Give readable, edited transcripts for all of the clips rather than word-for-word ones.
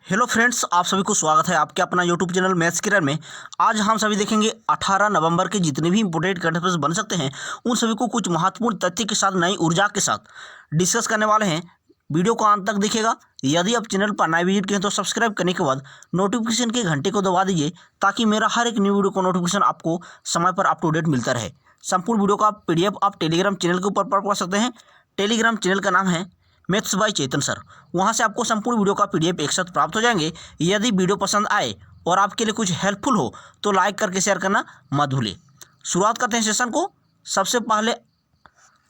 Hello friends, आप सभी को स्वागत है आपके अपना यूट्यूब चैनल मैथ्स किरण में। आज हम सभी देखेंगे 18 नवंबर के जितने भी इंपोर्टेंट करंट अफेयर्स बन सकते हैं उन सभी को कुछ महत्वपूर्ण तथ्य के साथ नई ऊर्जा के साथ डिस्कस करने वाले हैं। वीडियो को अंत तक देखिएगा। यदि आप चैनल पर नए विजिट किए तो सब्सक्राइब करने के बाद नोटिफिकेशन के घंटे को दबा दीजिए ताकि मेरा हर एक न्यू वीडियो को नोटिफिकेशन आपको समय पर अप टू डेट मिलता रहे। संपूर्ण वीडियो का PDF आप टेलीग्राम चैनल के ऊपर पढ़ सकते हैं। टेलीग्राम चैनल का नाम है मैथ्स बाय चेतन सर। वहाँ से आपको संपूर्ण वीडियो का PDF एक साथ प्राप्त हो जाएंगे। यदि वीडियो पसंद आए और आपके लिए कुछ हेल्पफुल हो तो लाइक करके शेयर करना मत भूलिए। शुरुआत करते हैं सेशन को। सबसे पहले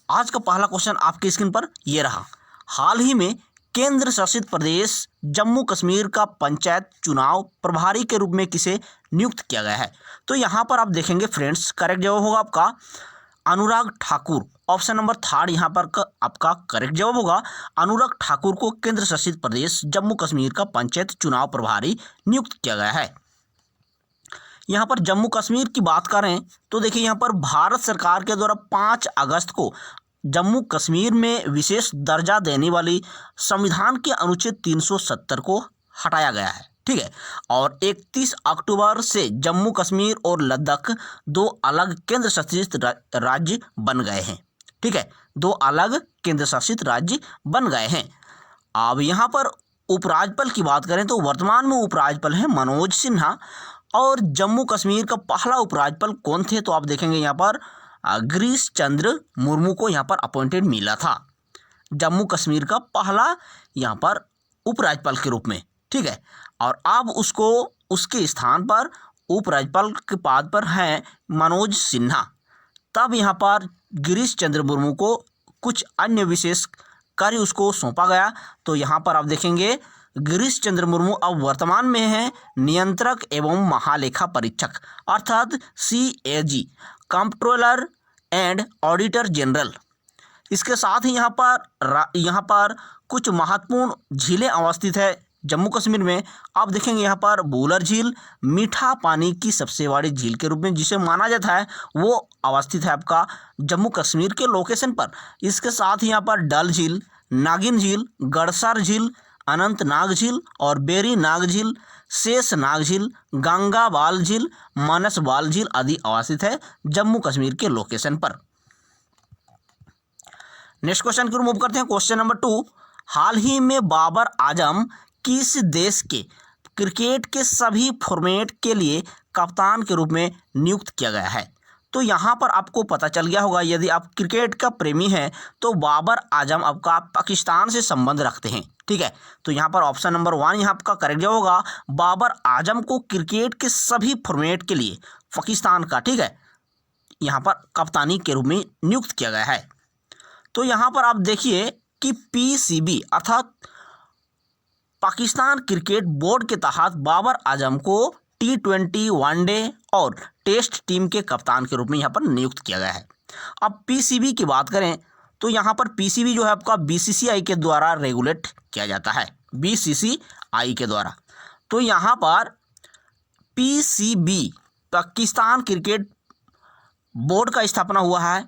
आज का पहला क्वेश्चन आपकी स्क्रीन पर ये रहा। हाल ही में केंद्र शासित प्रदेश जम्मू कश्मीर का पंचायत चुनाव प्रभारी के रूप में किसे नियुक्त किया गया है? तो यहाँ पर आप देखेंगे फ्रेंड्स, करेक्ट जवाब होगा आपका अनुराग ठाकुर। ऑप्शन नंबर 3 यहाँ पर आपका करेक्ट जवाब होगा। अनुराग ठाकुर को केंद्र शासित प्रदेश जम्मू कश्मीर का पंचायत चुनाव प्रभारी नियुक्त किया गया है। यहाँ पर जम्मू कश्मीर की बात करें तो देखिए, यहाँ पर भारत सरकार के द्वारा 5 अगस्त को जम्मू कश्मीर में विशेष दर्जा देने वाली संविधान के अनुच्छेद 370 को हटाया गया है, ठीक है। और 31 अक्टूबर से जम्मू कश्मीर और लद्दाख 2 अलग केंद्र शासित राज्य बन गए हैं, ठीक है। 2 अलग केंद्र शासित राज्य बन गए हैं। अब यहाँ पर उपराज्यपाल की बात करें तो वर्तमान में उपराज्यपाल हैं मनोज सिन्हा। और जम्मू कश्मीर का पहला उपराज्यपाल कौन थे? तो आप देखेंगे यहाँ पर गिरीश चंद्र मुर्मू को यहाँ पर अपॉइंटेड मिला था, जम्मू कश्मीर का पहला यहाँ पर उपराज्यपाल के रूप में, ठीक है। और अब उसको उसके स्थान पर उपराज्यपाल के पद पर हैं मनोज सिन्हा। तब यहाँ पर गिरीश चंद्र मुर्मू को कुछ अन्य विशेष कार्य उसको सौंपा गया। तो यहाँ पर आप देखेंगे गिरीश चंद्र मुर्मू अब वर्तमान में हैं नियंत्रक एवं महालेखा परीक्षक अर्थात CAG, comptroller and auditor general. इसके साथ ही यहाँ पर कुछ महत्वपूर्ण झीलें अवस्थित है जम्मू कश्मीर में। आप देखेंगे यहाँ पर बूलर झील मीठा पानी की सबसे बड़ी झील के रूप में जिसे माना जाता है वो अवस्थित है आपका जम्मू कश्मीर के लोकेशन पर। इसके साथ ही यहाँ पर डल झील, नागिन झील, गड़सर झील, अनंतनाग झील और बेरी नाग झील, शेष नाग झील, गंगाबाल झील, मनसबाल झील आदि अवस्थित है जम्मू कश्मीर के लोकेशन पर। नेक्स्ट क्वेश्चन की ओर मूव करते हैं। क्वेश्चन नंबर 2, हाल ही में बाबर आजम किस देश के क्रिकेट के सभी फॉर्मेट के लिए कप्तान के रूप में नियुक्त किया गया है? तो यहाँ पर आपको पता चल गया होगा, यदि आप क्रिकेट का प्रेमी हैं तो बाबर आजम आपका पाकिस्तान से संबंध रखते हैं, ठीक है। तो यहाँ पर ऑप्शन नंबर 1 यहाँ आपका करेक्ट जवाब होगा। बाबर आजम को क्रिकेट के सभी फॉर्मेट के लिए पाकिस्तान का, ठीक है, यहाँ पर कप्तानी के रूप में नियुक्त किया गया है। तो यहाँ पर आप देखिए कि PCB अर्थात पाकिस्तान क्रिकेट बोर्ड के तहत बाबर आजम को T20, वनडे और टेस्ट टीम के कप्तान के रूप में यहाँ पर नियुक्त किया गया है। अब PCB की बात करें तो यहाँ पर PCB जो है आपका BCCI के द्वारा रेगुलेट किया जाता है, BCCI के द्वारा। तो यहाँ पर PCB पाकिस्तान क्रिकेट बोर्ड का स्थापना हुआ है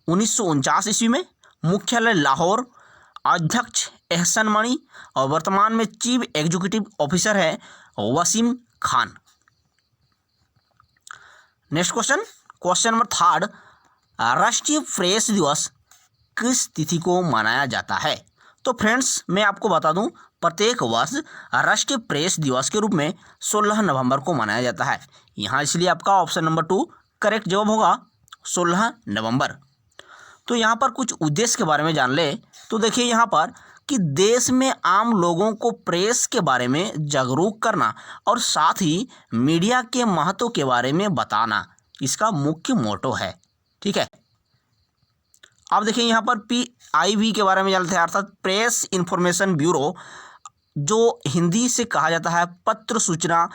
1949 ईस्वी में। मुख्यालय लाहौर, अध्यक्ष एहसन मणि और वर्तमान में चीफ एग्जीक्यूटिव ऑफिसर है Wasim Khan. Next question, question number 3, राष्ट्रीय प्रेस दिवस किस तिथि को मनाया जाता है? तो फ्रेंड्स मैं आपको बता दूं, प्रत्येक वर्ष राष्ट्रीय प्रेस दिवस के रूप में 16 नवंबर को मनाया जाता है। यहाँ इसलिए आपका ऑप्शन नंबर 2 करेक्ट जवाब होगा 16 नवंबर। तो यहाँ पर कुछ उद्देश्य के बारे में जान ले तो देखिए यहाँ पर कि देश में आम लोगों को प्रेस के बारे में जागरूक करना और साथ ही मीडिया के महत्व के बारे में बताना इसका मुख्य मोटो है, ठीक है। अब देखिए यहाँ पर PIB के बारे में जानते हैं अर्थात प्रेस इंफॉर्मेशन ब्यूरो, जो हिंदी से कहा जाता है पत्र सूचना,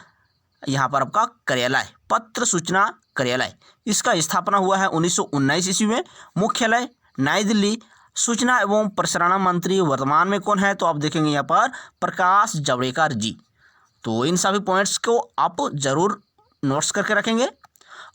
यहाँ पर आपका कार्यालय, पत्र सूचना कार्यालय। इसका स्थापना हुआ है 1919 ईस्वी में। मुख्यालय नई दिल्ली। सूचना एवं प्रसारण मंत्री वर्तमान में कौन है? तो आप देखेंगे यहाँ पर प्रकाश जावड़ेकर जी। तो इन सभी पॉइंट्स को आप जरूर नोट्स करके रखेंगे।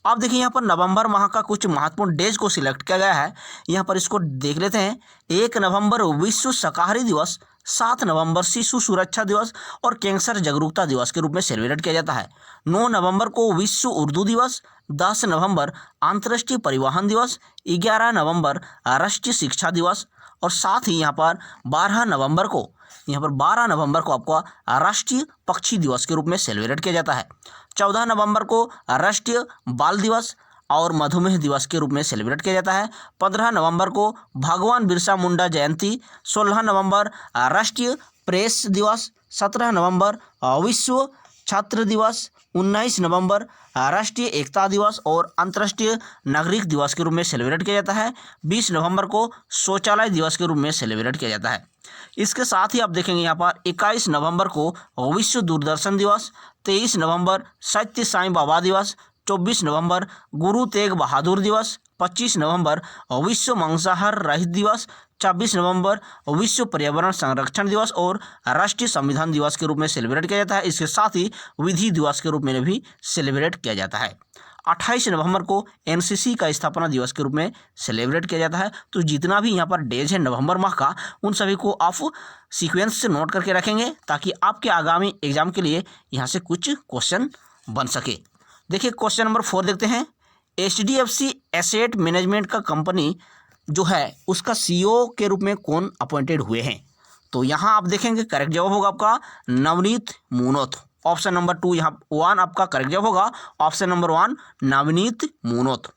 अब देखिए यहाँ पर नवंबर माह का कुछ महत्वपूर्ण डेज को सिलेक्ट किया गया है, यहाँ पर इसको देख लेते हैं। 1 नवंबर विश्व शाकाहारी दिवस, 7 नवंबर शिशु सुरक्षा दिवस और कैंसर जागरूकता दिवस के रूप में सेलिब्रेट किया जाता है। 9 नवंबर को विश्व उर्दू दिवस, 10 नवंबर अंतर्राष्ट्रीय परिवहन दिवस, 11 नवंबर राष्ट्रीय शिक्षा दिवस और साथ ही यहाँ पर 12 नवंबर को आपको राष्ट्रीय पक्षी दिवस के रूप में सेलिब्रेट किया जाता है। 14 नवंबर को राष्ट्रीय बाल दिवस और मधुमेह दिवस के रूप में सेलिब्रेट किया जाता है। 15 नवंबर को भगवान बिरसा मुंडा जयंती, 16 नवंबर राष्ट्रीय प्रेस दिवस, 17 नवंबर विश्व छात्र दिवस, 19 नवंबर राष्ट्रीय एकता दिवस और अंतर्राष्ट्रीय नागरिक दिवस के रूप में सेलिब्रेट किया जाता है। 20 नवंबर को शौचालय दिवस के रूप में सेलिब्रेट किया जाता है। इसके साथ ही आप देखेंगे यहाँ पर 21 नवंबर को विश्व दूरदर्शन दिवस, 23 नवंबर सत्य साईं बाबा दिवस, 24 नवंबर गुरु तेग बहादुर दिवस, 25 नवंबर विश्व मांसाहार रहित दिवस, 26 नवंबर विश्व पर्यावरण संरक्षण दिवस और राष्ट्रीय संविधान दिवस के रूप में सेलिब्रेट किया जाता है। इसके साथ ही विधि दिवस के रूप में भी सेलिब्रेट किया जाता है। 28 नवंबर को एनसीसी का स्थापना दिवस के रूप में सेलिब्रेट किया जाता है। तो जितना भी यहाँ पर डेज है नवंबर माह का, उन सभी को आप सीक्वेंस से नोट करके रखेंगे ताकि आपके आगामी एग्जाम के लिए यहाँ से कुछ क्वेश्चन बन सके। देखिए क्वेश्चन नंबर 4 देखते हैं। HDFC एसेट मैनेजमेंट का कंपनी जो है उसका CEO के रूप में कौन अपॉइंटेड हुए हैं? तो यहाँ आप देखेंगे करेक्ट जवाब होगा आपका नवनीत मुनोत। ऑप्शन नंबर 2 यहाँ 1 आपका करेक्ट जवाब होगा। Option number 1 Navneet Munot.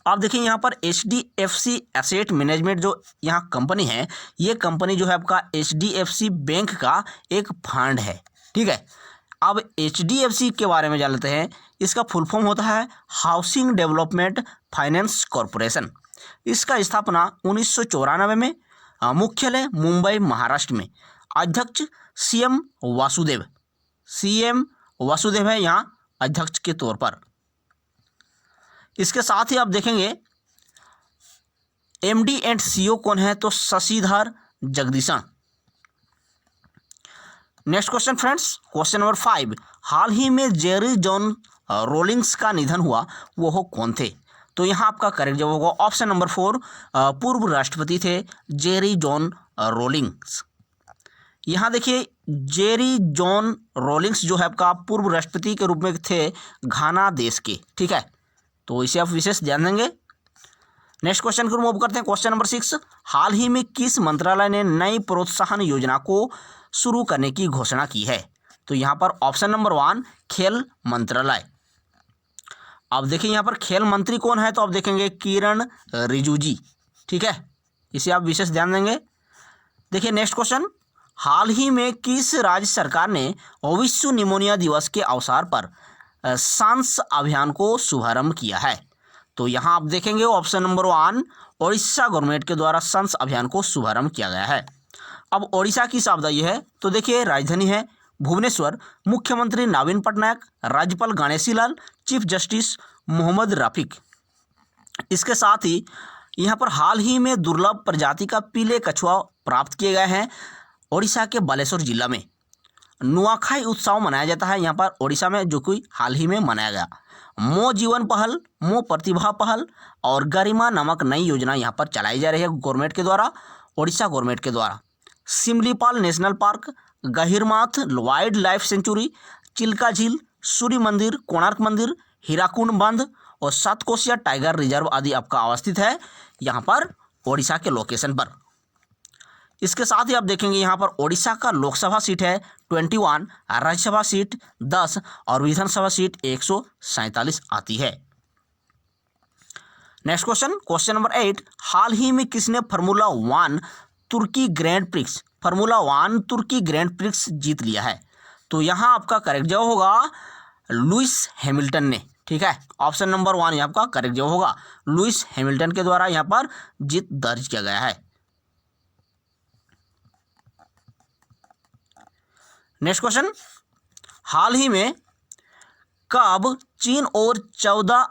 आप देखिए यहाँ पर HDFC एसेट मैनेजमेंट जो यहाँ कंपनी है, ये कंपनी जो है आपका HDFC बैंक का एक फंड है। ठीक है, अब HDFC के बारे में जान लेते हैं। इसका फुल फॉर्म होता है हाउसिंग डेवलपमेंट फाइनेंस कॉरपोरेशन। इसका स्थापना 1994 में, मुख्यालय मुंबई महाराष्ट्र में। अध्यक्ष CM वासुदेव है यहाँ अध्यक्ष के तौर पर। इसके साथ ही आप देखेंगे MD एंड CEO कौन है? तो Shashidhar Jagdishan. Next question friends, question number 5। हाल ही में जेरी जॉन रोलिंग्स का निधन हुआ, वो कौन थे? तो यहाँ आपका करेक्ट जवाब होगा ऑप्शन नंबर 4 पूर्व राष्ट्रपति थे जेरी जॉन रोलिंग्स। यहाँ देखिए जेरी जॉन रोलिंग्स जो है आपका पूर्व राष्ट्रपति के रूप में थे घाना देश के। ठीक है, तो इसे आप विशेष ध्यान देंगे। नेक्स्ट क्वेश्चन को मूव करते हैं। Question number 6। हाल ही में किस मंत्रालय ने नई प्रोत्साहन योजना को शुरू करने की घोषणा की है? तो यहाँ पर ऑप्शन नंबर 1 खेल मंत्रालय। अब देखिए यहाँ पर खेल मंत्री कौन है? तो आप देखेंगे किरण रिजिजू। ठीक है, इसे आप विशेष ध्यान देंगे। देखिए नेक्स्ट क्वेश्चन। हाल ही में किस राज्य सरकार ने विश्व निमोनिया दिवस के अवसर पर सांस अभियान को शुभारंभ किया है? तो यहाँ आप देखेंगे ऑप्शन नंबर 1 ओडिशा गवर्नमेंट के द्वारा सांस अभियान को शुभारंभ किया गया है। अब ओडिशा की सावधानी है, तो देखिए राजधानी है भुवनेश्वर, मुख्यमंत्री नवीन पटनायक, राज्यपाल गणेशी लाल, चीफ जस्टिस मोहम्मद रफीक। इसके साथ ही यहाँ पर हाल ही में दुर्लभ प्रजाति का पीले कछुआ प्राप्त किए गए हैं ओडिशा के बालेश्वर जिला में। नुआखाई उत्सव मनाया जाता है यहाँ पर ओडिशा में, जो कि हाल ही में मनाया गया। मो जीवन पहल, मो प्रतिभा पहल और गरिमा नामक नई योजना यहाँ पर चलाई जा रही है गवर्नमेंट के द्वारा, ओडिशा गवर्नमेंट के द्वारा। Simlipal national park, Gahirmatha wild life sanctuary, Chilka झील, सूर्य मंदिर, कोणार्क मंदिर, हीराकुंड बंध और सातकोशिया टाइगर रिजर्व आदि आपका अवस्थित है यहाँ पर ओडिशा के लोकेशन पर। इसके साथ ही आप देखेंगे यहाँ पर ओडिशा का लोकसभा सीट है 21, राज्यसभा सीट 10 और विधानसभा सीट 147 आती है। Next question, question number 8। हाल ही में किसने फार्मूला 1 तुर्की ग्रैंड प्रिक्स जीत लिया है? तो यहाँ आपका करेक्ट जवाब होगा लुइस हैमिल्टन ने। ठीक है, ऑप्शन नंबर 1 यहाँ आपका करेक्ट जवाब होगा। लुइस हैमिल्टन के द्वारा यहाँ पर जीत दर्ज किया गया है। नेक्स्ट क्वेश्चन, हाल ही में कब चीन और 14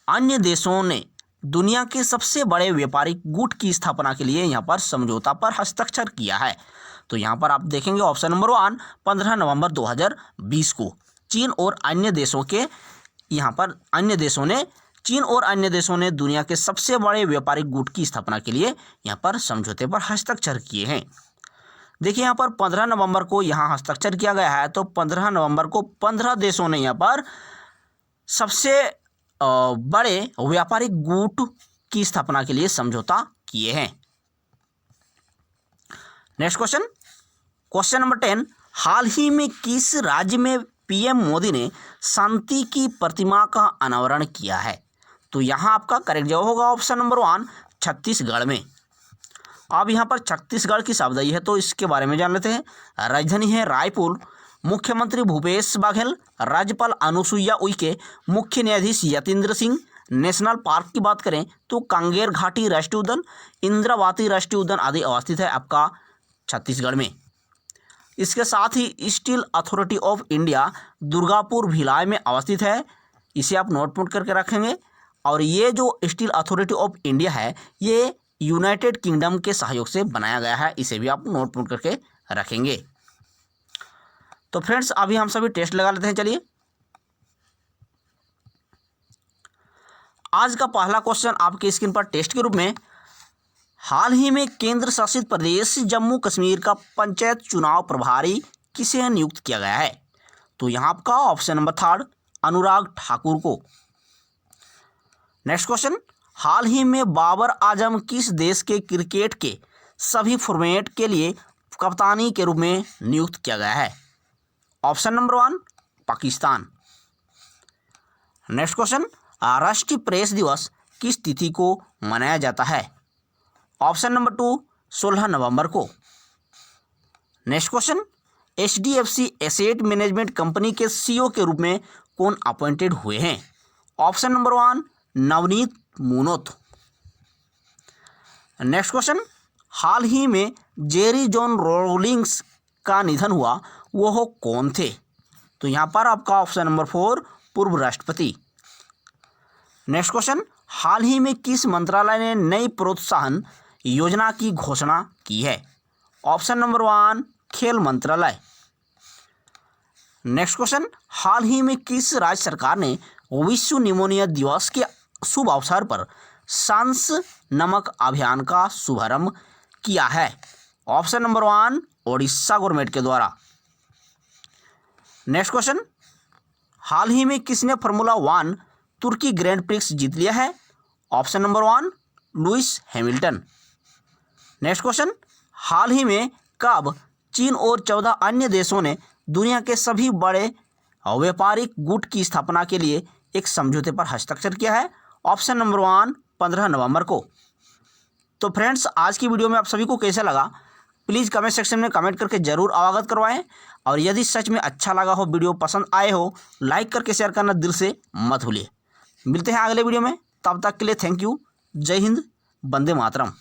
अन्य देशों ने दुनिया के सबसे बड़े व्यापारिक गुट की स्थापना के लिए यहाँ पर समझौता पर हस्ताक्षर किया है? तो यहाँ पर आप देखेंगे ऑप्शन नंबर 1 15 नवंबर 2020 को चीन और अन्य देशों ने दुनिया के सबसे बड़े व्यापारिक गुट की स्थापना के लिए यहाँ पर समझौते पर हस्ताक्षर किए हैं। देखिए यहाँ पर 15 नवंबर को यहाँ हस्ताक्षर किया गया है। तो 15 नवंबर को 15 देशों ने यहाँ पर सबसे बड़े व्यापारिक गुट की स्थापना के लिए समझौता किए हैं। नेक्स्ट क्वेश्चन नंबर 10, हाल ही में किस राज्य में पीएम मोदी ने शांति की प्रतिमा का अनावरण किया है? तो यहाँ आपका करेक्ट जवाब होगा ऑप्शन नंबर 1, छत्तीसगढ़ में। अब यहाँ पर छत्तीसगढ़ की सावधानी है, तो इसके बारे में जान लेते हैं। राजधानी है रायपुर, मुख्यमंत्री भूपेश बघेल, राज्यपाल अनुसुईया उइके, मुख्य न्यायाधीश यतीन्द्र सिंह। नेशनल पार्क की बात करें तो कांगेर घाटी राष्ट्रीय उद्यान, इंद्रावती राष्ट्रीय उद्यान आदि अवस्थित है आपका छत्तीसगढ़ में। इसके साथ ही steel authority of India Durgapur Bhilai में अवस्थित है, इसे आप नोट करके रखेंगे। और ये जो स्टील अथॉरिटी ऑफ इंडिया है ये यूनाइटेड किंगडम के सहयोग से बनाया गया है, इसे भी आप नोट करके रखेंगे। तो फ्रेंड्स अभी हम सभी टेस्ट लगा लेते हैं। चलिए आज का पहला क्वेश्चन आपके स्क्रीन पर टेस्ट के रूप में, हाल ही में केंद्र शासित प्रदेश जम्मू कश्मीर का पंचायत चुनाव प्रभारी किसे नियुक्त किया गया है? तो यहाँ आपका ऑप्शन नंबर 3 अनुराग ठाकुर को। नेक्स्ट क्वेश्चन, हाल ही में बाबर आजम किस देश के क्रिकेट के सभी फॉर्मेट के लिए कप्तानी के रूप में नियुक्त किया गया है? Option number 1 Pakistan. Next question, राष्ट्रीय प्रेस दिवस किस तिथि को मनाया जाता है? ऑप्शन नंबर 2 16 नवंबर को। Next question, HDFC asset management company के CEO के रूप में कौन अपॉइंटेड हुए हैं? Option number 1 Navneet Munot. Next question, हाल ही में जेरी जॉन रॉलिंग्स का निधन हुआ, वो कौन थे? तो यहाँ पर आपका ऑप्शन नंबर 4 पूर्व राष्ट्रपति। नेक्स्ट क्वेश्चन, हाल ही में किस मंत्रालय ने नई प्रोत्साहन योजना की घोषणा की है? ऑप्शन नंबर 1 खेल मंत्रालय। नेक्स्ट क्वेश्चन, हाल ही में किस राज्य सरकार ने विश्व निमोनिया दिवस के शुभ अवसर पर सांस नमक अभियान का शुभारंभ किया है? ऑप्शन नंबर 1 ओडिशा गवर्नमेंट के द्वारा। नेक्स्ट क्वेश्चन, हाल ही में किसने फार्मूला 1 तुर्की ग्रैंड प्रिक्स जीत लिया है? Option number 1 Lewis Hamilton. Next question, हाल ही में कब चीन और 14 अन्य देशों ने दुनिया के सभी बड़े व्यापारिक गुट की स्थापना के लिए एक समझौते पर हस्ताक्षर किया है? ऑप्शन नंबर 1 15 नवंबर को। तो फ्रेंड्स आज की वीडियो में आप सभी को कैसा लगा प्लीज़ कमेंट सेक्शन में कमेंट करके ज़रूर अवगत करवाएं। और यदि सच में अच्छा लगा हो, वीडियो पसंद आए हो, लाइक करके शेयर करना दिल से मत भूलिए। मिलते हैं अगले वीडियो में, तब तक के लिए थैंक यू। जय हिंद, वंदे मातरम।